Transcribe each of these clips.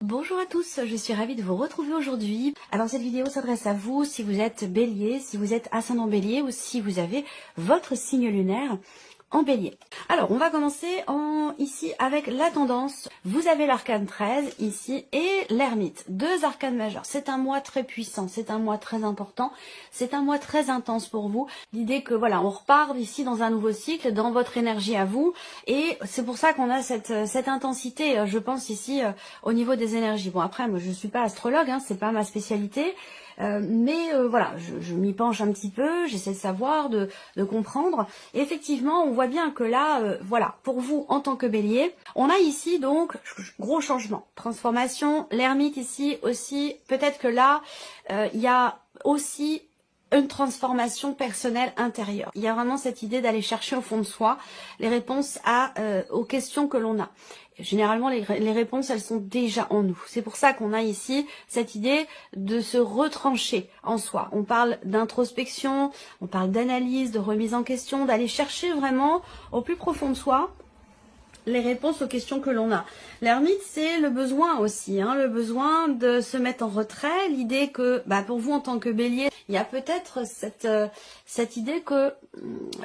Bonjour à tous, je suis ravie de vous retrouver aujourd'hui. Alors cette vidéo s'adresse à vous si vous êtes bélier, si vous êtes ascendant bélier ou si vous avez votre signe lunaire en bélier. Alors on va commencer ici avec la tendance. Vous avez l'arcane 13 ici et l'ermite, deux arcanes majeurs. C'est un mois très puissant, c'est un mois très important, c'est un mois très intense pour vous. L'idée que voilà, on repart ici dans un nouveau cycle, dans votre énergie à vous, et c'est pour ça qu'on a cette intensité, je pense ici au niveau des énergies. Bon après, moi je suis pas astrologue, hein, c'est pas ma spécialité. Mais voilà, je m'y penche un petit peu, j'essaie de savoir, de comprendre. Et effectivement, on voit bien que là, voilà, pour vous en tant que bélier, on a ici donc gros changement, transformation, l'ermite ici aussi, peut-être que là, il y a aussi une transformation personnelle intérieure. Il y a vraiment cette idée d'aller chercher au fond de soi les réponses aux questions que l'on a. Généralement, les réponses, elles sont déjà en nous. C'est pour ça qu'on a ici cette idée de se retrancher en soi. On parle d'introspection, on parle d'analyse, de remise en question, d'aller chercher vraiment au plus profond de soi les réponses aux questions que l'on a. L'ermite, c'est le besoin aussi, hein, le besoin de se mettre en retrait, l'idée que, pour vous en tant que bélier, il y a peut-être cette idée que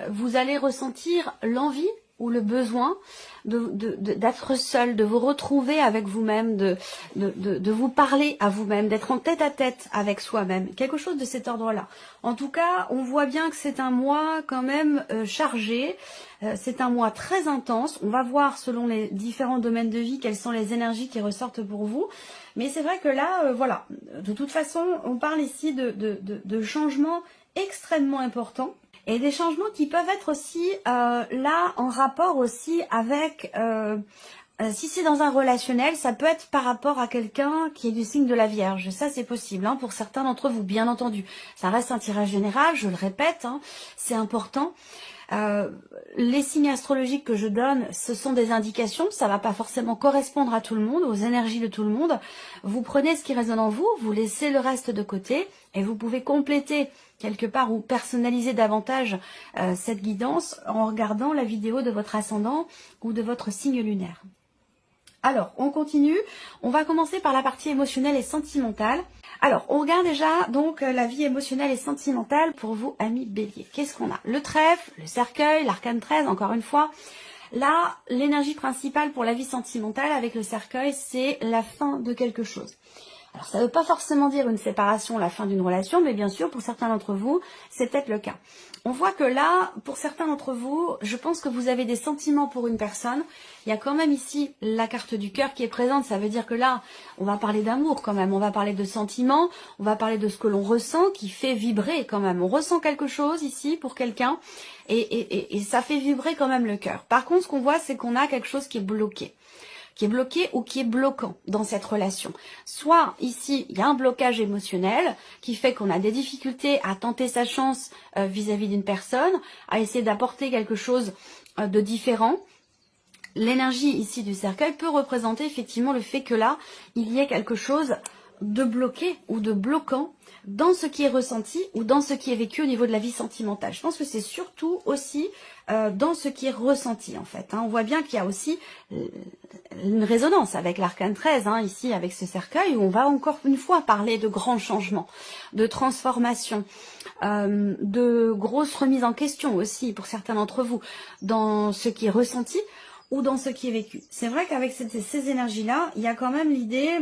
vous allez ressentir l'envie ou le besoin d'être seul, de vous retrouver avec vous-même, de vous parler à vous-même, d'être en tête-à-tête avec soi-même, quelque chose de cet ordre-là. En tout cas, on voit bien que c'est un mois quand même chargé, c'est un mois très intense. On va voir selon les différents domaines de vie quelles sont les énergies qui ressortent pour vous. Mais c'est vrai que là, voilà, de toute façon, on parle ici de changements extrêmement importants. Et des changements qui peuvent être aussi là en rapport aussi avec, si c'est dans un relationnel, ça peut être par rapport à quelqu'un qui est du signe de la Vierge. Ça c'est possible hein, pour certains d'entre vous, bien entendu. Ça reste un tirage général, je le répète, hein, c'est important. Les signes astrologiques que je donne, ce sont des indications, ça va pas forcément correspondre à tout le monde, aux énergies de tout le monde. Vous prenez ce qui résonne en vous, vous laissez le reste de côté et vous pouvez compléter quelque part ou personnaliser davantage cette guidance en regardant la vidéo de votre ascendant ou de votre signe lunaire. Alors, on continue. On va commencer par la partie émotionnelle et sentimentale. Alors, on regarde déjà donc la vie émotionnelle et sentimentale pour vous, amis béliers. Qu'est-ce qu'on a? Le trèfle, le cercueil, l'arcane 13, encore une fois. Là, l'énergie principale pour la vie sentimentale avec le cercueil, c'est la fin de quelque chose. Alors, ça ne veut pas forcément dire une séparation, la fin d'une relation, mais bien sûr, pour certains d'entre vous, c'est peut-être le cas. On voit que là, pour certains d'entre vous, je pense que vous avez des sentiments pour une personne. Il y a quand même ici la carte du cœur qui est présente. Ça veut dire que là, on va parler d'amour quand même. On va parler de sentiments. On va parler de ce que l'on ressent qui fait vibrer quand même. On ressent quelque chose ici pour quelqu'un et ça fait vibrer quand même le cœur. Par contre, ce qu'on voit, c'est qu'on a quelque chose qui est bloqué ou qui est bloquant dans cette relation. Soit ici, il y a un blocage émotionnel qui fait qu'on a des difficultés à tenter sa chance vis-à-vis d'une personne, à essayer d'apporter quelque chose de différent. L'énergie ici du cercueil peut représenter effectivement le fait que là, il y ait quelque chose de bloqué ou de bloquant dans ce qui est ressenti ou dans ce qui est vécu au niveau de la vie sentimentale. Je pense que c'est surtout aussi dans ce qui est ressenti en fait. Hein. On voit bien qu'il y a aussi une résonance avec l'arcane 13, hein, ici avec ce cercueil, où on va encore une fois parler de grands changements, de transformation, de grosses remises en question aussi pour certains d'entre vous, dans ce qui est ressenti ou dans ce qui est vécu. C'est vrai qu'avec ces énergies-là, il y a quand même l'idée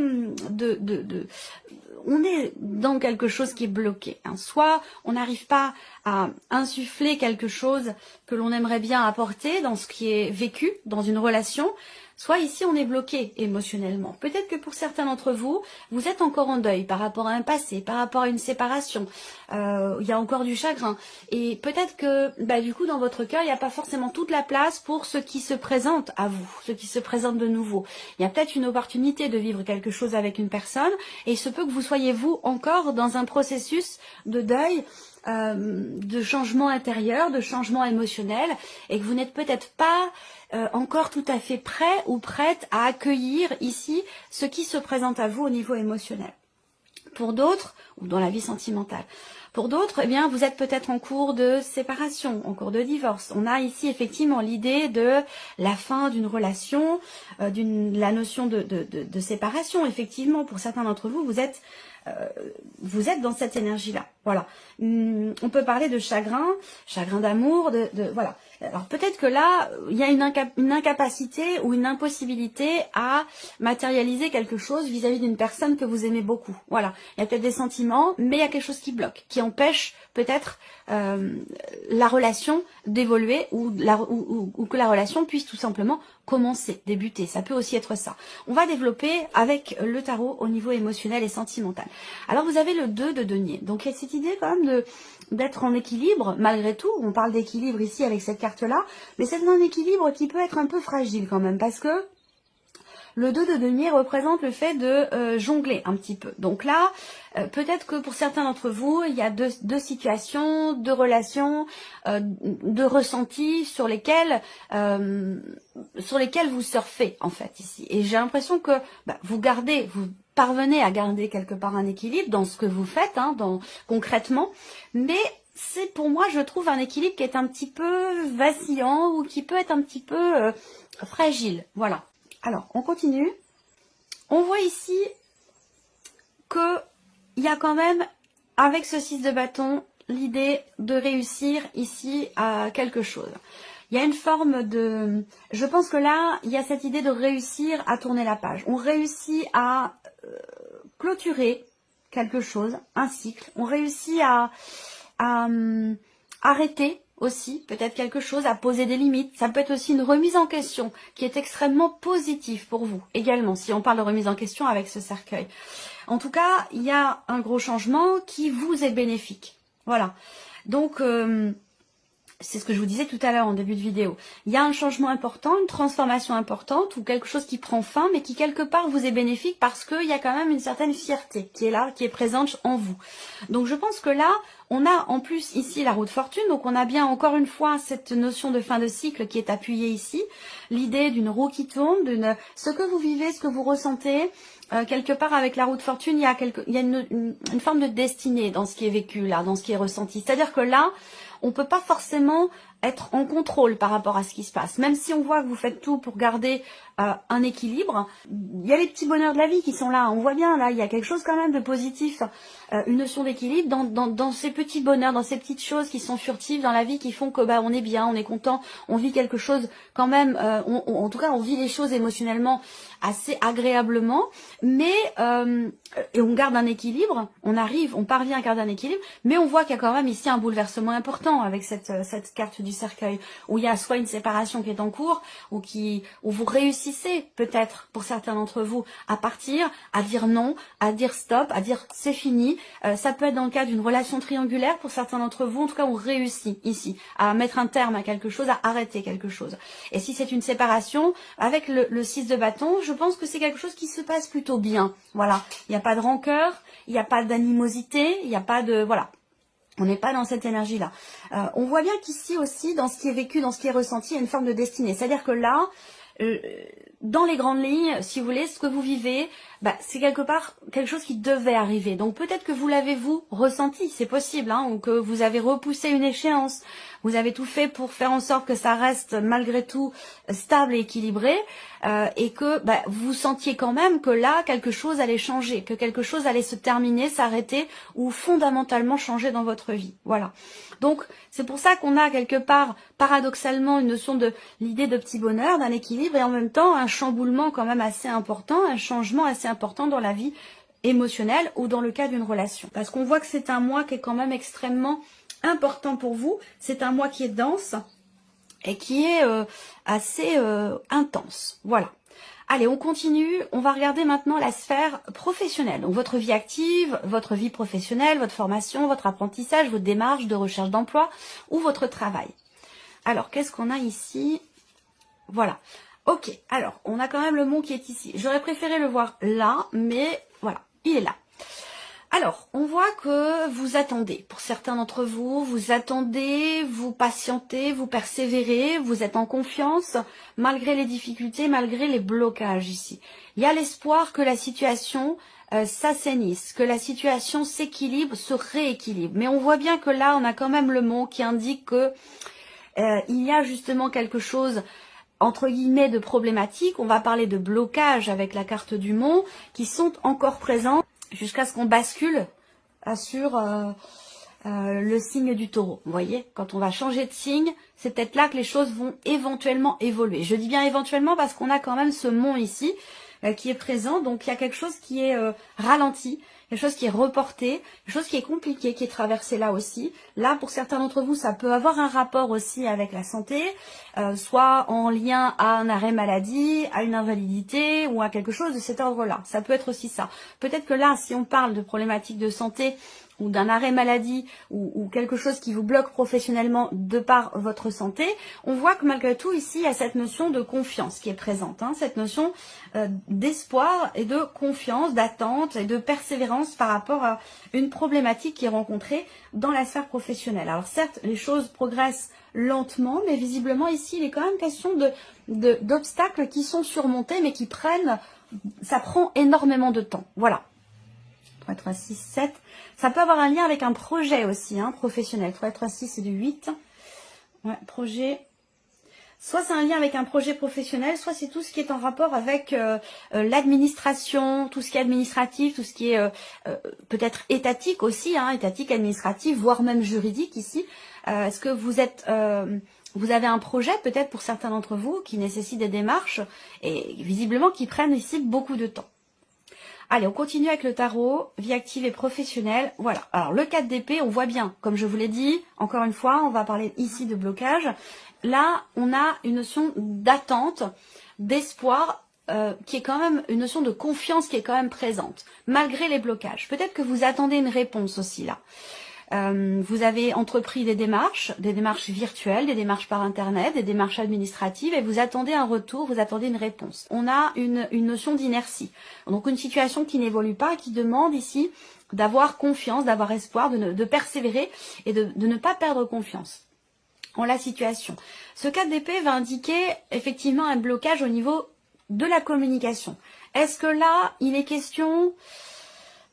on est dans quelque chose qui est bloqué. Hein. Soit on n'arrive pas à insuffler quelque chose que l'on aimerait bien apporter dans ce qui est vécu dans une relation, soit ici on est bloqué émotionnellement. Peut-être que pour certains d'entre vous, vous êtes encore en deuil par rapport à un passé, par rapport à une séparation. Il y a encore du chagrin. Et peut-être que du coup dans votre cœur, il n'y a pas forcément toute la place pour ce qui se présente à vous, ce qui se présente de nouveau. Il y a peut-être une opportunité de vivre quelque chose avec une personne et il se peut que vous soyez vous encore dans un processus de deuil, de changement intérieur, de changement émotionnel et que vous n'êtes peut-être pas encore tout à fait prêt ou prête à accueillir ici ce qui se présente à vous au niveau émotionnel. Pour d'autres, ou dans la vie sentimentale. Pour d'autres, eh bien, vous êtes peut-être en cours de séparation, en cours de divorce. On a ici effectivement l'idée de la fin d'une relation, la notion de séparation. Effectivement, pour certains d'entre vous, vous êtes dans cette énergie-là. Voilà. On peut parler de chagrin d'amour, voilà. Alors peut-être que là, il y a une incapacité ou une impossibilité à matérialiser quelque chose vis-à-vis d'une personne que vous aimez beaucoup. Voilà. Il y a peut-être des sentiments, mais il y a quelque chose qui bloque, qui empêche peut-être la relation d'évoluer ou que la relation puisse tout simplement commencer, débuter. Ça peut aussi être ça. On va développer avec le tarot au niveau émotionnel et sentimental. Alors vous avez le 2 de denier. Donc il y a cette idée quand même d'être en équilibre, malgré tout. On parle d'équilibre ici avec cette carte-là, mais c'est un équilibre qui peut être un peu fragile quand même, parce que le 2 de denier représente le fait de jongler un petit peu. Donc là, peut-être que pour certains d'entre vous, il y a deux situations, deux relations, de ressentis sur lesquels vous surfez en fait ici. Et j'ai l'impression que vous parvenez à garder quelque part un équilibre dans ce que vous faites, hein, concrètement, mais c'est pour moi, je trouve, un équilibre qui est un petit peu vacillant ou qui peut être un petit peu fragile. Voilà. Alors, on continue. On voit ici que il y a quand même, avec ce 6 de bâton, l'idée de réussir ici à quelque chose. Il y a une forme de... Je pense que là, il y a cette idée de réussir à tourner la page. On réussit à clôturer quelque chose, un cycle. On réussit à arrêter aussi peut-être quelque chose, à poser des limites. Ça peut être aussi une remise en question qui est extrêmement positive pour vous également, si on parle de remise en question avec ce cercueil. En tout cas, il y a un gros changement qui vous est bénéfique. Voilà. Donc, c'est ce que je vous disais tout à l'heure en début de vidéo. Il y a un changement important, une transformation importante ou quelque chose qui prend fin, mais qui quelque part vous est bénéfique parce qu'il y a quand même une certaine fierté qui est là, qui est présente en vous. Donc je pense que là, on a en plus ici la roue de fortune, donc on a bien encore une fois cette notion de fin de cycle qui est appuyée ici. L'idée d'une roue qui tourne, ce que vous vivez, ce que vous ressentez. Quelque part avec la roue de fortune, il y a une forme de destinée dans ce qui est vécu là, dans ce qui est ressenti. C'est-à-dire que là, on ne peut pas forcément être en contrôle par rapport à ce qui se passe. Même si on voit que vous faites tout pour garder un équilibre, il y a les petits bonheurs de la vie qui sont là. On voit bien là, il y a quelque chose quand même de positif, une notion d'équilibre dans ces petits bonheurs, dans ces petites choses qui sont furtives dans la vie, qui font que on est bien, on est content, on vit quelque chose quand même, en tout cas on vit les choses émotionnellement assez agréablement, mais et on garde un équilibre, on parvient à garder un équilibre, mais on voit qu'il y a quand même ici un bouleversement important avec cette carte du cercueil, où il y a soit une séparation qui est en cours, où vous réussissez peut-être pour certains d'entre vous à partir, à dire non, à dire stop, à dire c'est fini. Ça peut être dans le cas d'une relation triangulaire pour certains d'entre vous, en tout cas on réussit ici à mettre un terme à quelque chose, à arrêter quelque chose. Et si c'est une séparation, avec le 6 de bâton, je pense que c'est quelque chose qui se passe plutôt bien. Voilà, il n'y a pas de rancœur, il n'y a pas d'animosité, il n'y a pas de... Voilà. On n'est pas dans cette énergie-là. On voit bien qu'ici aussi, dans ce qui est vécu, dans ce qui est ressenti, il y a une forme de destinée. C'est-à-dire que là, dans les grandes lignes, si vous voulez, ce que vous vivez, c'est quelque part quelque chose qui devait arriver. Donc peut-être que vous l'avez vous ressenti, c'est possible, hein, ou que vous avez repoussé une échéance. Vous avez tout fait pour faire en sorte que ça reste malgré tout stable et équilibré, et que vous sentiez quand même que là, quelque chose allait changer, que quelque chose allait se terminer, s'arrêter ou fondamentalement changer dans votre vie. Voilà. Donc, c'est pour ça qu'on a quelque part, paradoxalement, une notion de l'idée de petit bonheur, d'un équilibre, et en même temps, un chamboulement quand même assez important, un changement assez important dans la vie émotionnelle ou dans le cas d'une relation. Parce qu'on voit que c'est un mois qui est quand même extrêmement important pour vous. C'est un mois qui est dense et qui est assez intense. Voilà. Allez, on continue. On va regarder maintenant la sphère professionnelle. Donc votre vie active, votre vie professionnelle, votre formation, votre apprentissage, votre démarche de recherche d'emploi ou votre travail. Alors, qu'est-ce qu'on a ici? Voilà. Ok, alors, on a quand même le mot qui est ici. J'aurais préféré le voir là, mais voilà, il est là. Alors, on voit que vous attendez. Pour certains d'entre vous, vous attendez, vous patientez, vous persévérez, vous êtes en confiance, malgré les difficultés, malgré les blocages ici. Il y a l'espoir que la situation s'assainisse, que la situation s'équilibre, se rééquilibre. Mais on voit bien que là, on a quand même le mot qui indique que il y a justement quelque chose entre guillemets de problématique. On va parler de blocage avec la carte du Mont qui sont encore présents jusqu'à ce qu'on bascule sur le signe du Taureau. Vous voyez, quand on va changer de signe, c'est peut-être là que les choses vont éventuellement évoluer. Je dis bien éventuellement parce qu'on a quand même ce Mont ici qui est présent. Donc il y a quelque chose qui est ralenti, quelque chose qui est reporté, quelque chose qui est compliqué, qui est traversé là aussi. Là, pour certains d'entre vous, ça peut avoir un rapport aussi avec la santé, soit en lien à un arrêt maladie, à une invalidité ou à quelque chose de cet ordre-là. Ça peut être aussi ça. Peut-être que là, si on parle de problématiques de santé ou d'un arrêt maladie ou quelque chose qui vous bloque professionnellement de par votre santé, on voit que malgré tout ici, il y a cette notion de confiance qui est présente, hein, cette notion d'espoir et de confiance, d'attente et de persévérance par rapport à une problématique qui est rencontrée dans la sphère professionnelle. Alors certes, les choses progressent lentement, mais visiblement ici, il est quand même question d'obstacles qui sont surmontés, mais qui ça prend énormément de temps. Voilà. 3, 3, 6, 7. Ça peut avoir un lien avec un projet aussi, hein, professionnel. 3, 3, 6, c'est du 8. Ouais, projet. Soit c'est un lien avec un projet professionnel, soit c'est tout ce qui est en rapport avec l'administration, tout ce qui est administratif, tout ce qui est peut-être étatique aussi, hein, étatique, administratif, voire même juridique ici. Est-ce que vous avez un projet peut-être pour certains d'entre vous qui nécessite des démarches et visiblement qui prennent ici beaucoup de temps. Allez, on continue avec le tarot, vie active et professionnelle. Voilà, alors le 4 d'épée, on voit bien, comme je vous l'ai dit, encore une fois, on va parler ici de blocage. Là, on a une notion d'attente, d'espoir, qui est quand même une notion de confiance qui est quand même présente, malgré les blocages. Peut-être que vous attendez une réponse aussi là. Vous avez entrepris des démarches virtuelles, des démarches par internet, des démarches administratives et vous attendez un retour, vous attendez une réponse. On a une notion d'inertie, donc une situation qui n'évolue pas, qui demande ici d'avoir confiance, d'avoir espoir, de persévérer et de ne pas perdre confiance en la situation. Ce 4 d'épée va indiquer effectivement un blocage au niveau de la communication. Est-ce que là, il est question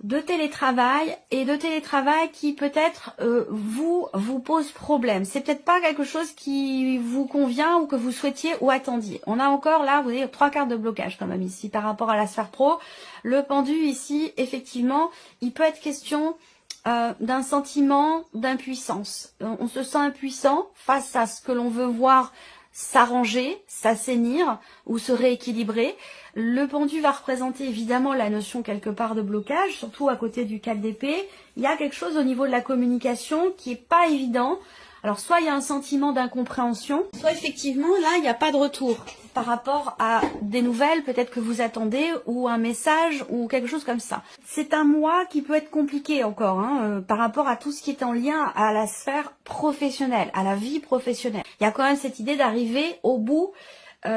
de télétravail et de télétravail qui peut-être vous pose problème. C'est peut-être pas quelque chose qui vous convient ou que vous souhaitiez ou attendiez. On a encore là, vous voyez, 3 cartes de blocage quand même ici par rapport à la sphère pro. Le pendu ici, effectivement, il peut être question d'un sentiment d'impuissance. On se sent impuissant face à ce que l'on veut voir s'arranger, s'assainir ou se rééquilibrer. Le pendu va représenter évidemment la notion quelque part de blocage, surtout à côté du 4 d'épée. Il y a quelque chose au niveau de la communication qui est pas évident. Alors soit il y a un sentiment d'incompréhension, soit effectivement là il n'y a pas de retour par rapport à des nouvelles peut-être que vous attendez ou un message ou quelque chose comme ça. C'est un mois qui peut être compliqué encore par rapport à tout ce qui est en lien à la sphère professionnelle, à la vie professionnelle. Il y a quand même cette idée d'arriver au bout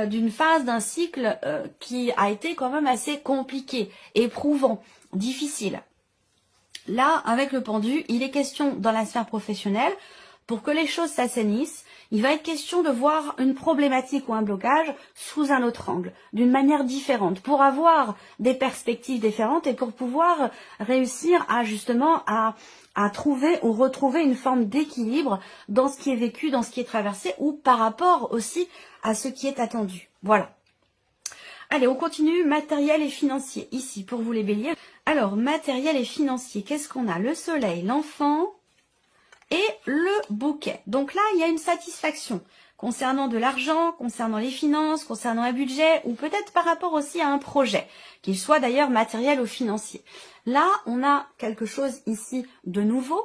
d'une phase, d'un cycle qui a été quand même assez compliqué, éprouvant, difficile. Là, avec le pendu, il est question dans la sphère professionnelle, pour que les choses s'assainissent, il va être question de voir une problématique ou un blocage sous un autre angle, d'une manière différente, pour avoir des perspectives différentes et pour pouvoir réussir à justement à trouver ou retrouver une forme d'équilibre dans ce qui est vécu, dans ce qui est traversé ou par rapport aussi à ce qui est attendu. Voilà. Allez, on continue, matériel et financier, ici pour vous les béliers. Alors, matériel et financier, qu'est-ce qu'on a? Le soleil, l'enfant et le bouquet. Donc là, il y a une satisfaction concernant de l'argent, concernant les finances, concernant un budget ou peut-être par rapport aussi à un projet, qu'il soit d'ailleurs matériel ou financier. Là, on a quelque chose ici de nouveau.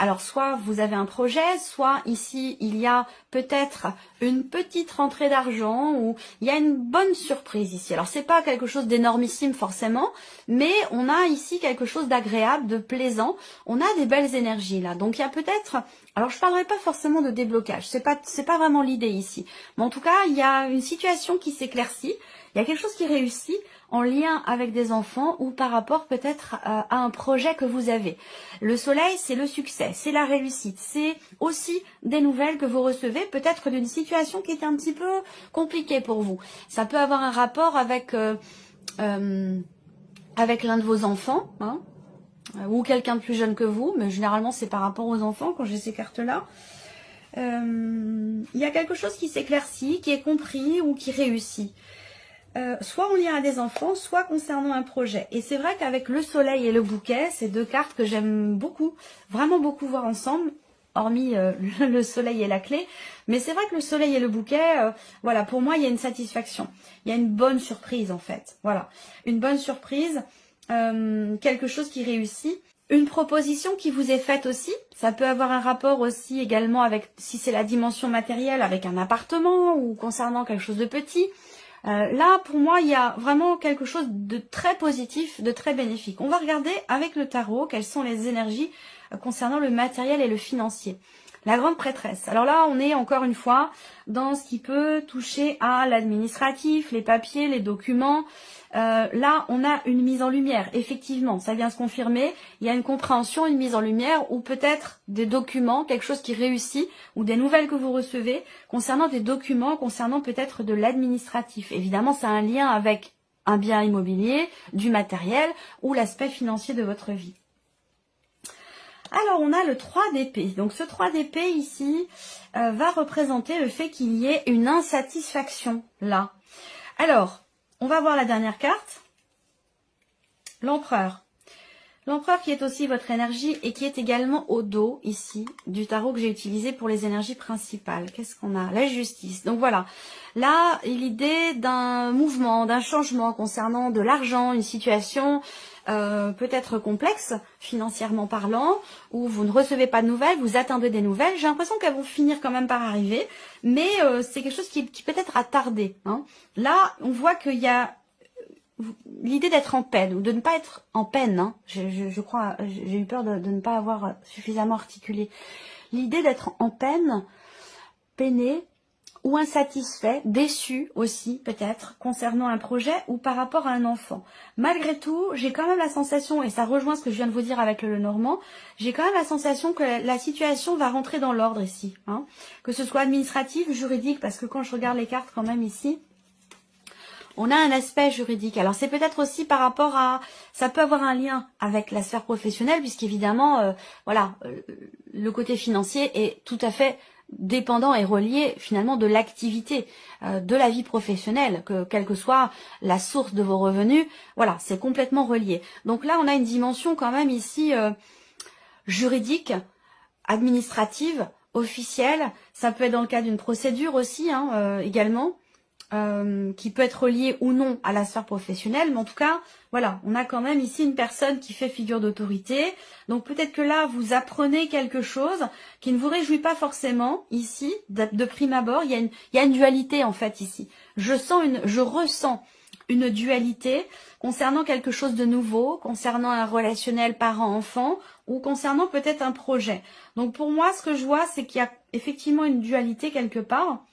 Alors, soit vous avez un projet, soit ici, il y a peut-être une petite rentrée d'argent ou il y a une bonne surprise ici. Alors, c'est pas quelque chose d'énormissime forcément, mais on a ici quelque chose d'agréable, de plaisant. On a des belles énergies là. Donc, il y a peut-être... Alors, je parlerai pas forcément de déblocage. C'est pas vraiment l'idée ici. Mais en tout cas, il y a une situation qui s'éclaircit. Il Il y a quelque chose qui réussit en lien avec des enfants ou par rapport peut-être à un projet que vous avez. Le soleil, c'est le succès, c'est la réussite, c'est aussi des nouvelles que vous recevez, peut-être d'une situation qui est un petit peu compliquée pour vous. Ça peut avoir un rapport avec l'un de vos enfants, hein, ou quelqu'un de plus jeune que vous, mais généralement c'est par rapport aux enfants quand j'ai ces cartes-là. Il y a quelque chose qui s'éclaircit, qui est compris ou qui réussit. Soit en lien à des enfants, soit concernant un projet. Et c'est vrai qu'avec le soleil et le bouquet, c'est deux cartes que j'aime beaucoup, vraiment beaucoup voir ensemble, hormis le soleil et la clé. Mais c'est vrai que le soleil et le bouquet, voilà, pour moi, il y a une satisfaction. Il y a une bonne surprise, en fait. Voilà, une bonne surprise, quelque chose qui réussit. Une proposition qui vous est faite aussi, ça peut avoir un rapport aussi également avec, si c'est la dimension matérielle, avec un appartement ou concernant quelque chose de petit. Là, pour moi, il y a vraiment quelque chose de très positif, de très bénéfique. On va regarder avec le tarot quelles sont les énergies concernant le matériel et le financier. La grande prêtresse. Alors là, on est encore une fois dans ce qui peut toucher à l'administratif, les papiers, les documents. Là, on a une mise en lumière. Effectivement, ça vient se confirmer. Il y a une compréhension, une mise en lumière ou peut-être des documents, quelque chose qui réussit ou des nouvelles que vous recevez concernant des documents, concernant peut-être de l'administratif. Évidemment, ça a un lien avec un bien immobilier, du matériel ou l'aspect financier de votre vie. Alors, on a le 3 d'épée. Donc, ce 3 d'épée ici va représenter le fait qu'il y ait une insatisfaction là. Alors, on va voir la dernière carte. L'empereur. L'empereur qui est aussi votre énergie et qui est également au dos ici du tarot que j'ai utilisé pour les énergies principales. Qu'est-ce qu'on a? La justice. Donc voilà. Là, l'idée d'un mouvement, d'un changement concernant de l'argent, une situation peut-être complexe, financièrement parlant, où vous ne recevez pas de nouvelles, vous attendez des nouvelles. J'ai l'impression qu'elles vont finir quand même par arriver, mais c'est quelque chose qui peut-être a tardé. Hein. Là, on voit qu'il y a l'idée d'être en peine, ou de ne pas être en peine. Hein. Je crois, j'ai eu peur de ne pas avoir suffisamment articulé. L'idée d'être en peine, peiné, ou insatisfait, déçu aussi peut-être concernant un projet ou par rapport à un enfant. Malgré tout, j'ai quand même la sensation, et ça rejoint ce que je viens de vous dire avec le Lenormand, j'ai quand même la sensation que la situation va rentrer dans l'ordre ici. Hein. Que ce soit administratif, juridique, parce que quand je regarde les cartes quand même ici, on a un aspect juridique. Alors c'est peut-être aussi par rapport à, ça peut avoir un lien avec la sphère professionnelle, puisqu'évidemment, voilà, le côté financier est tout à fait dépendant et relié finalement de l'activité, de la vie professionnelle, quelle que soit la source de vos revenus, voilà, c'est complètement relié. Donc là, on a une dimension quand même ici juridique, administrative, officielle, ça peut être dans le cas d'une procédure aussi, hein, également, qui peut être reliée ou non à la sphère professionnelle, mais en tout cas, voilà, on a quand même ici une personne qui fait figure d'autorité, donc peut-être que là, vous apprenez quelque chose qui ne vous réjouit pas forcément, ici, de prime abord, il y a une dualité en fait ici. Je ressens une dualité concernant quelque chose de nouveau, concernant un relationnel parent-enfant, ou concernant peut-être un projet. Donc pour moi, ce que je vois, c'est qu'il y a effectivement une dualité quelque part.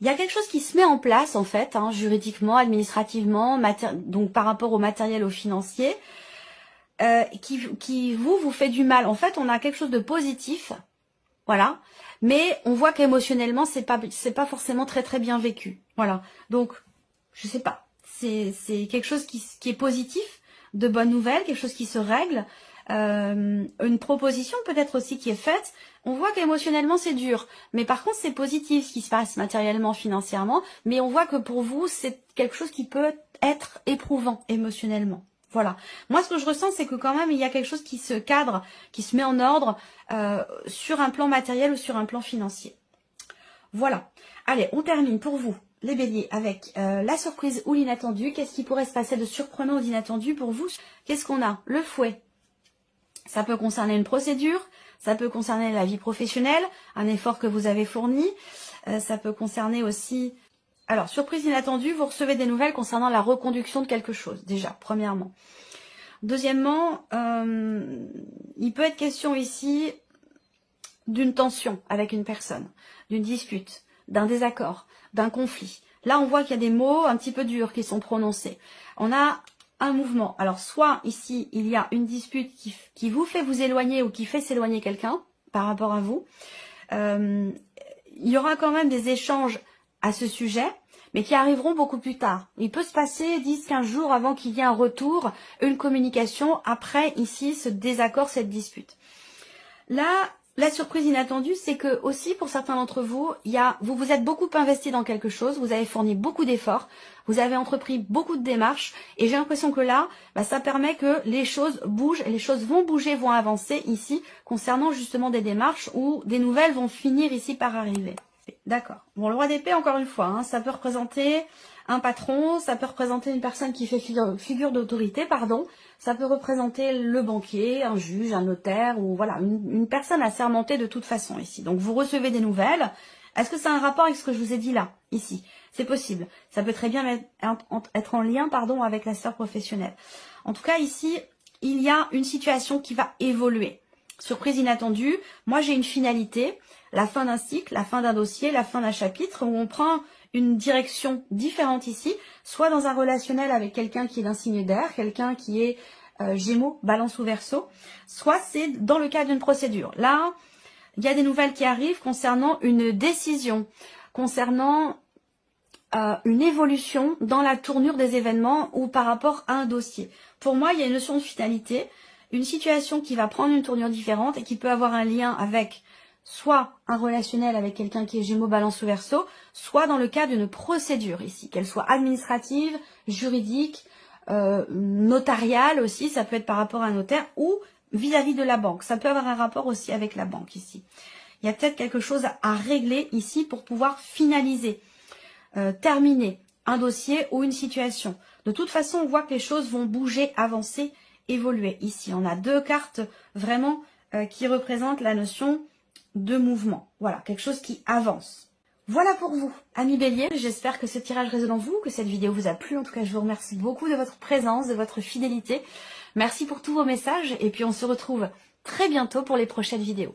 Il y a quelque chose qui se met en place en fait, hein, juridiquement, administrativement, donc par rapport au matériel, au financier, qui vous fait du mal. En fait, on a quelque chose de positif, voilà, mais on voit qu'émotionnellement, c'est pas forcément très très bien vécu, voilà. Donc, je sais pas, c'est quelque chose qui est positif, de bonnes nouvelles, quelque chose qui se règle. Une proposition peut-être aussi qui est faite, on voit qu'émotionnellement c'est dur, mais par contre c'est positif ce qui se passe matériellement, financièrement, mais on voit que pour vous c'est quelque chose qui peut être éprouvant émotionnellement. Voilà. Moi ce que je ressens c'est que quand même il y a quelque chose qui se cadre, qui se met en ordre sur un plan matériel ou sur un plan financier. Voilà. Allez, on termine pour vous les béliers avec la surprise ou l'inattendu. Qu'est-ce qui pourrait se passer de surprenant ou d'inattendu pour vous? Qu'est-ce qu'on a? Le fouet. Ça peut concerner une procédure, ça peut concerner la vie professionnelle, un effort que vous avez fourni, ça peut concerner aussi... Alors, surprise inattendue, vous recevez des nouvelles concernant la reconduction de quelque chose, déjà, premièrement. Deuxièmement, il peut être question ici d'une tension avec une personne, d'une dispute, d'un désaccord, d'un conflit. Là, on voit qu'il y a des mots un petit peu durs qui sont prononcés. On a un mouvement. Alors, soit ici, il y a une dispute qui vous fait vous éloigner ou qui fait s'éloigner quelqu'un par rapport à vous. Il y aura quand même des échanges à ce sujet, mais qui arriveront beaucoup plus tard. Il peut se passer 10-15 jours avant qu'il y ait un retour, une communication, après ici ce désaccord, cette dispute. Là, la surprise inattendue, c'est que aussi pour certains d'entre vous, vous vous êtes beaucoup investi dans quelque chose, vous avez fourni beaucoup d'efforts, vous avez entrepris beaucoup de démarches, et j'ai l'impression que là, ça permet que les choses bougent, et les choses vont bouger, vont avancer ici, concernant justement des démarches où des nouvelles vont finir ici par arriver. D'accord. Bon, le roi d'épée, encore une fois, hein, ça peut représenter un patron, ça peut représenter une personne qui fait figure d'autorité, pardon. Ça peut représenter le banquier, un juge, un notaire, ou voilà, une personne assermentée de toute façon ici. Donc vous recevez des nouvelles. Est-ce que ça a un rapport avec ce que je vous ai dit là, ici? C'est possible. Ça peut très bien être en lien, pardon, avec la sphère professionnelle. En tout cas, ici, il y a une situation qui va évoluer. Surprise inattendue. Moi, j'ai une finalité, la fin d'un cycle, la fin d'un dossier, la fin d'un chapitre, où on prend une direction différente ici, soit dans un relationnel avec quelqu'un qui est d'un signe d'air, quelqu'un qui est Gémeaux, Balance ou Verseau, soit c'est dans le cadre d'une procédure. Là, il y a des nouvelles qui arrivent concernant une décision, concernant une évolution dans la tournure des événements ou par rapport à un dossier. Pour moi, il y a une notion de finalité, une situation qui va prendre une tournure différente et qui peut avoir un lien avec soit un relationnel avec quelqu'un qui est Gémeaux, Balance ou Verseau, soit dans le cas d'une procédure ici, qu'elle soit administrative, juridique, notariale aussi, ça peut être par rapport à un notaire, ou vis-à-vis de la banque. Ça peut avoir un rapport aussi avec la banque ici. Il y a peut-être quelque chose à régler ici pour pouvoir finaliser, terminer un dossier ou une situation. De toute façon, on voit que les choses vont bouger, avancer, évoluer. Ici, on a deux cartes vraiment qui représentent la notion de mouvement. Voilà, quelque chose qui avance. Voilà pour vous, amis Bélier. J'espère que ce tirage résonne en vous, que cette vidéo vous a plu. En tout cas, je vous remercie beaucoup de votre présence, de votre fidélité. Merci pour tous vos messages et puis on se retrouve très bientôt pour les prochaines vidéos.